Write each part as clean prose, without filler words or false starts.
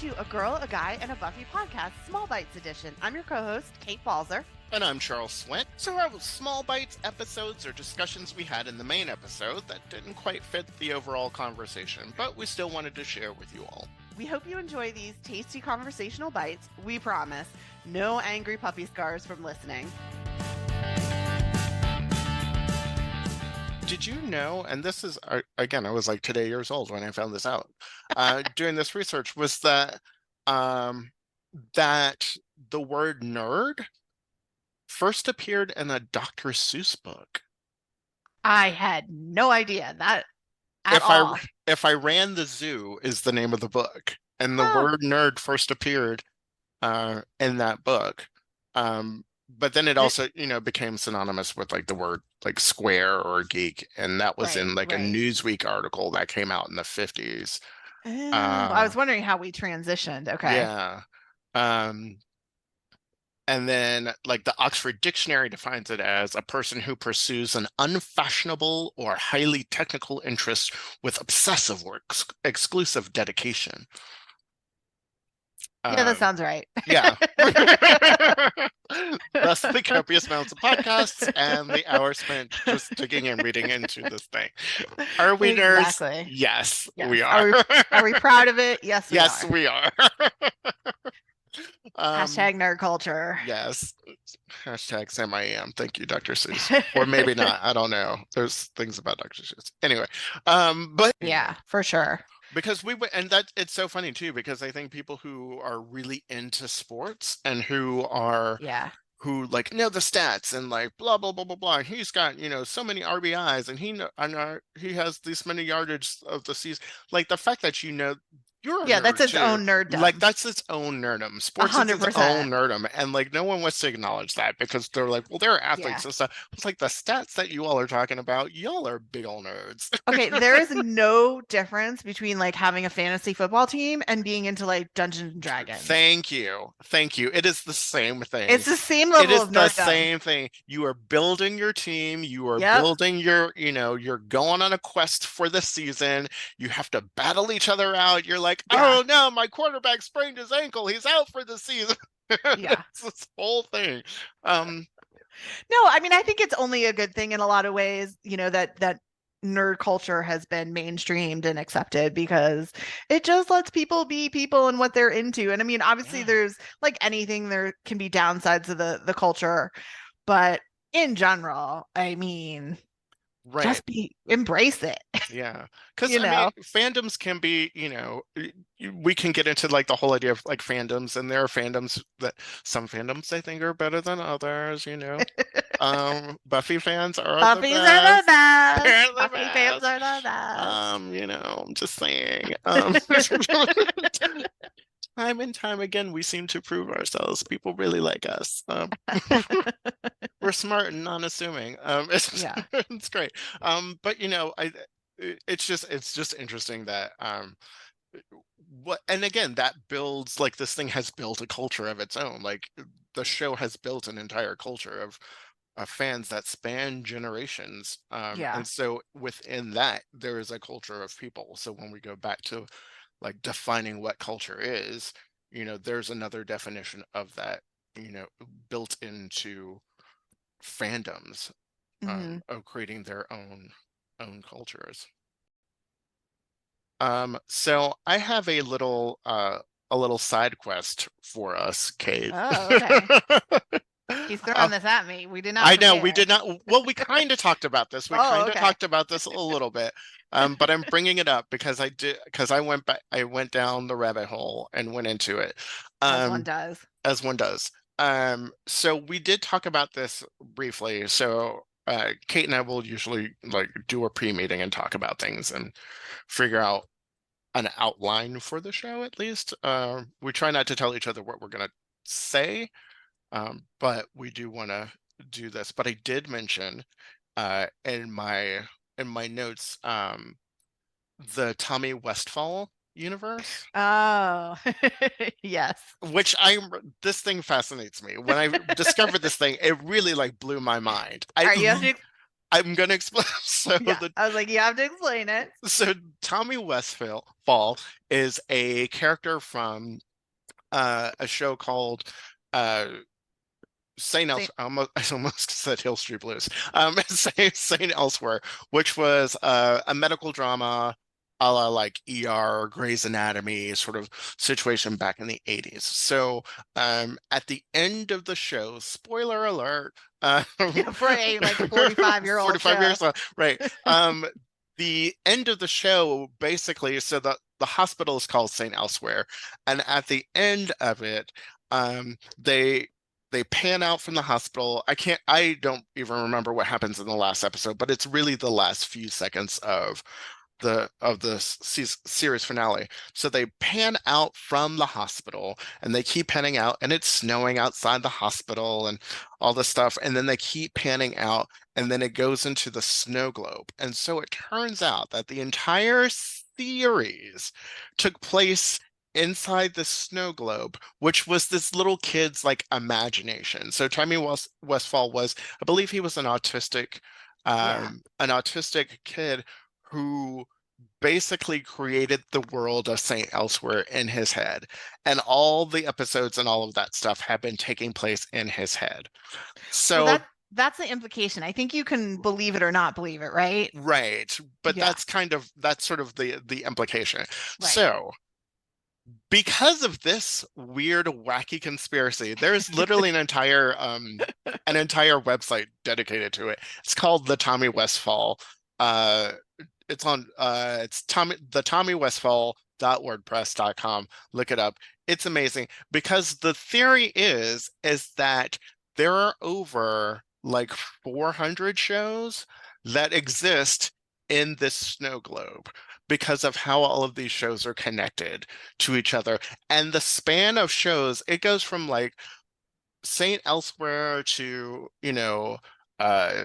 to A Girl, a Guy, and a Buffy podcast, Small Bites edition. I'm your co-host, Kate Balzer. And I'm Charles Swint. So our Small Bites episodes are discussions we had in the main episode that didn't quite fit the overall conversation, but we still wanted to share with you all. We hope you enjoy these tasty conversational bites. We promise, no angry puppy scars from listening. Did you know, and this is, again, I was like today years old when I found this out, doing this research, was that that the word nerd first appeared in a Dr. Seuss book. I had no idea that at all. If I Ran the Zoo is the name of the book, and the word nerd first appeared in that book. But then it also, became synonymous with like the word like square or geek. And that was in like a Newsweek article that came out in the 50s. I was wondering how we transitioned. Okay. Yeah. And then like the Oxford Dictionary defines it as a person who pursues an unfashionable or highly technical interest with obsessive or exclusive dedication. Yeah, that sounds right. Yeah. Thus the copious amounts of podcasts and the hours spent just digging and reading into this thing. Are we nerds? Yes, we are. Are we proud of it? Yes, we are. Yes, we are. Hashtag nerd culture. Yes. Hashtag Sam I am. Thank you, Dr. Seuss. Or maybe not. I don't know. There's things about Dr. Seuss. Anyway, but yeah, for sure. Because it's so funny too, because I think people who are really into sports and who like know the stats and like blah blah blah blah blah. He's got so many RBIs and he has this many yardage of the season. Like the fact that that's its own nerddom. Like that's its own nerdom. Sports 100%. Is its own nerdom, and like no one wants to acknowledge that because they're like, well, they're athletes and stuff. It's like the stats that you all are talking about. Y'all are big old nerds. Okay, there is no difference between like having a fantasy football team and being into like Dungeons and Dragons. Thank you. It is the same thing. It's the same level of nerdom. It is the same thing. You are building your team. You are building your, you're going on a quest for the season. You have to battle each other out. You're like, oh no, my quarterback sprained his ankle. He's out for the season. Yeah. It's this whole thing. No, I mean, I think it's only a good thing in a lot of ways, that nerd culture has been mainstreamed and accepted because it just lets people be people and what they're into. And I mean, obviously there's like anything, there can be downsides of the culture, but in general, I mean, just embrace it. Yeah, because I mean, fandoms can be, we can get into like the whole idea of like fandoms, and there are fandoms that some fandoms I think are better than others. Buffy fans are the best. Buffy fans are the best. I'm just saying. Time and time again, we seem to prove ourselves. People really like us. We're smart and unassuming. It's great. But it's just interesting that and again, that builds, like, this thing has built a culture of its own. Like the show has built an entire culture of fans that span generations. And so within that, there is a culture of people. So when we go back to like defining what culture is, there's another definition of that, built into fandoms, of creating their own cultures. So I have a little side quest for us, Kate. Oh, okay. He's throwing this at me. We did not. I know we did not. Well, we kind of talked about this. We talked about this a little bit. But I'm bringing it up because I went down the rabbit hole and went into it. As one does. So we did talk about this briefly. So Kate and I will usually like do a pre-meeting and talk about things and figure out an outline for the show, at least. We try not to tell each other what we're gonna say, but we do want to do this. But I did mention in my notes the Tommy Westphall Universe. Oh, yes. Which this thing fascinates me. When I discovered this thing, it really like blew my mind. I'm gonna explain. So Yeah, I was like, you have to explain it. So Tommy Westphall is a character from a show called uh Saint Saint, Elsewhere. I almost said Hill Street Blues. Saint Elsewhere, which was a medical drama a la like ER, Grey's Anatomy sort of situation back in the 80s. So at the end of the show, spoiler alert, yeah, for a like 45-year-old 45 show. years old, right. The end of the show basically, so the hospital is called Saint Elsewhere, and at the end of it, they pan out from the hospital. I don't even remember what happens in the last episode, but it's really the last few seconds of the series finale. So they pan out from the hospital and they keep panning out, and it's snowing outside the hospital and all this stuff. And then they keep panning out, and then it goes into the snow globe. And so it turns out that the entire series took place inside the snow globe, which was this little kid's like imagination. So Tommy Westphall was, I believe he was Yeah. an autistic kid who basically created the world of Saint Elsewhere in his head. And all the episodes and all of that stuff have been taking place in his head. Well, So that's the implication. I think you can believe it or not believe it, right? right, but Yeah, that's sort of the implication. right. So because of this weird, wacky conspiracy, there's literally an entire website dedicated to it. It's called the Tommy Westphall. Uh, it's Tommy Westphall.wordpress.com. Look it up. It's amazing because the theory is that there are over like 400 shows that exist in this snow globe because of how all of these shows are connected to each other. And the span of shows, it goes from like Saint Elsewhere to, uh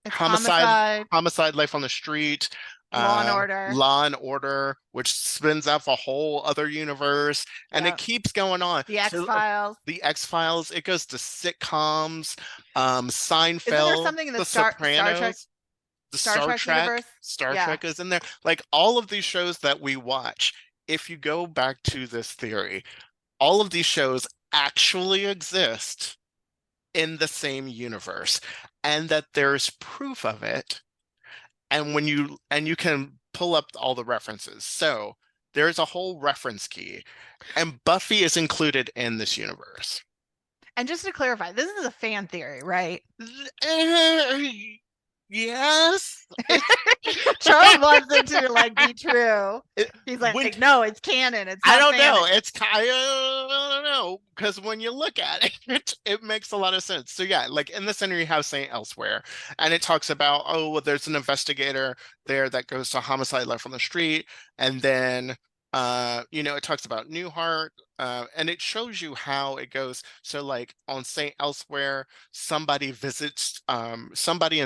It's Homicide, homicide, Life on the Street, law and order. Law and Order, which spins off a whole other universe, and it Yeah. keeps going on. The So X-Files. the X-Files, it goes to sitcoms, Isn't there Seinfeld, something in the The Star Trek Sopranos, the Star Trek, universe? Star Yeah. Trek is in there. Like all of these shows that we watch, if you go back to this theory, all of these shows actually exist in the same universe, and that there's proof of it. And you can pull up all the references. So there's a whole reference key, and Buffy is included in this universe. And just to clarify, this is a fan theory, right? Yes. Charles wants it to like be true. He's like, no, it's canon. It's I don't fanon. know. I don't know, because when you look at it makes a lot of sense. So yeah, like in the center you have Saint Elsewhere, and it talks about, oh, well, there's an investigator there that goes to Homicide Life on the Street, and then it talks about Newhart, and it shows you how it goes. So like on Saint Elsewhere, somebody in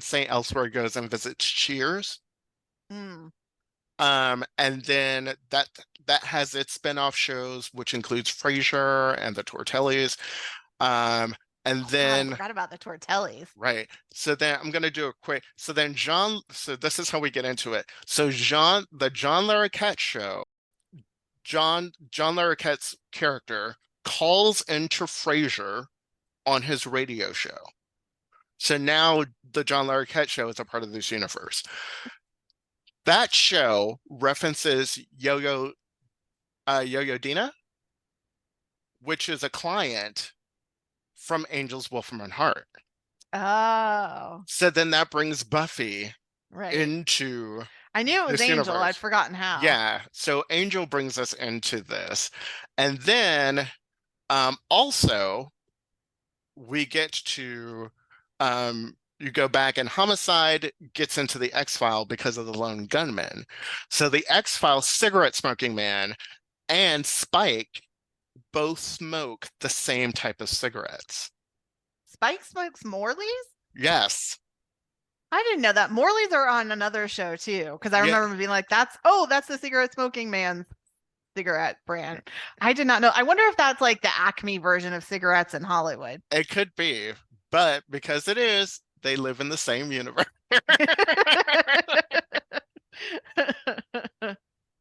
Saint Elsewhere goes and visits Cheers. Mm. And then that has its spin-off shows, which includes Frasier and the Tortellis. And then God, I forgot about the Tortellis. right. So then I'm gonna do a quick. So then so this is how we get into it. So the John Larroquette show, John Larroquette's character calls into Frasier on his radio show. So now the John Larroquette show is a part of this universe. That show references Yo-Yo Dina, which is a client from Angel's Wolfram and Hart. Oh. So then that brings Buffy right into I knew it was Angel. Universe. I'd forgotten how. Yeah. So Angel brings us into this. And then also we get to you go back, and Homicide gets into the X-File because of the lone gunman. So the X-File cigarette smoking man and Spike both smoke the same type of cigarettes. Spike smokes Morley's? Yes. I didn't know that. Morley's are on another show too, because I remember being like, that's the cigarette smoking man's cigarette brand. I did not know. I wonder if that's like the Acme version of cigarettes in Hollywood. It could be, but because it is, they live in the same universe.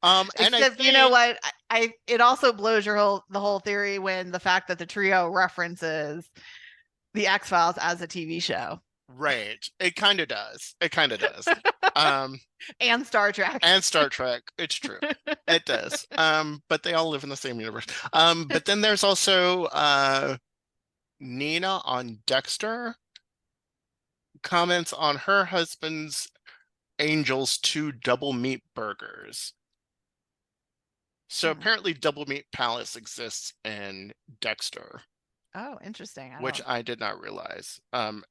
And except you know what, it also blows the whole theory when the fact that the trio references the X-Files as a TV show. Right. It kind of does. It kind of does. And Star Trek. And Star Trek. It's true. It does. But they all live in the same universe. But then there's also Nina on Dexter comments on her husband's Angel's 2 double meat burgers. So apparently Double Meat Palace exists in Dexter. Oh, interesting. Which I did not realize. And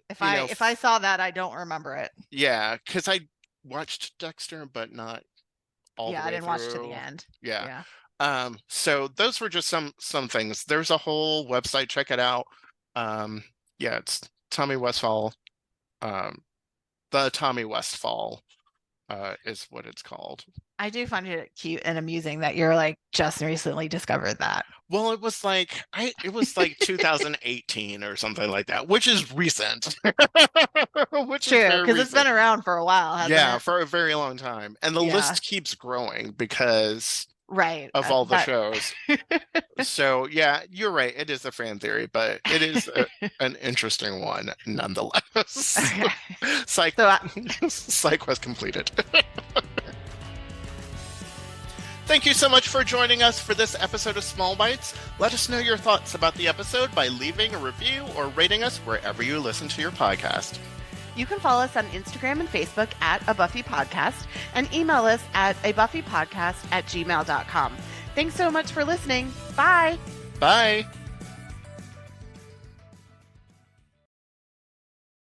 if I saw that, I don't remember it. Yeah, because I watched Dexter, but not all the way I didn't through. watch to the end. Yeah. So those were just some things. There's a whole website, check it out. Yeah, it's Tommy Westphall. The Tommy Westphall is what it's called. I do find it cute and amusing that you're like just recently discovered that. Well, it was like 2018 or something like that, which is recent. Which true, because it's been around for a while, hasn't it? For a very long time. And the list keeps growing because of all the shows. So yeah, you're right. It is a fan theory, but it is an interesting one nonetheless. Okay. Side quest completed. Thank you so much for joining us for this episode of Small Bites. Let us know your thoughts about the episode by leaving a review or rating us wherever you listen to your podcast. You can follow us on Instagram and Facebook at A Buffy Podcast and email us at abuffypodcast@gmail.com. Thanks so much for listening. Bye. Bye.